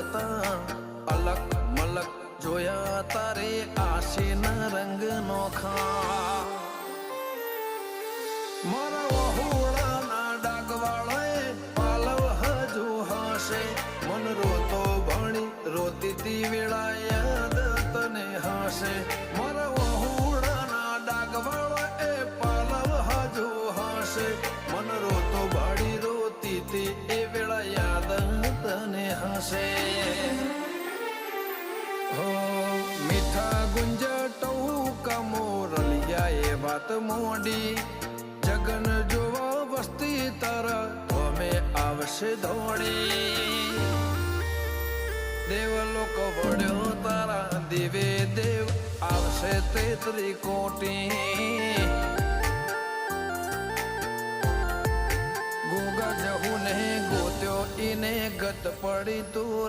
હતા અલક મલક જોયા તારે આશીના રંગ નોખા મારા વહુડાના ડાગવાળાએ પાલવ હજુ હશે મન રોતો ભણી રોતી તી વેળા યાદ તને હશે મારા વહુડાના ડાગવાળાએ પાલવ હજુ હશે મન રોતો ભાડી રોતી તી એ વેળા યાદ તને હશે મીઠા ગુંજટવું કમોરલિયા એ વાત મોડી જગન જોવા વસ્તી તારા અમે આવશે દોડી દેવલોક વળ્યો તારા દેવે દેવ આવશે 33 કોટી ગોગા જહુ ને ગોત્યો ઈને ગત પડી તું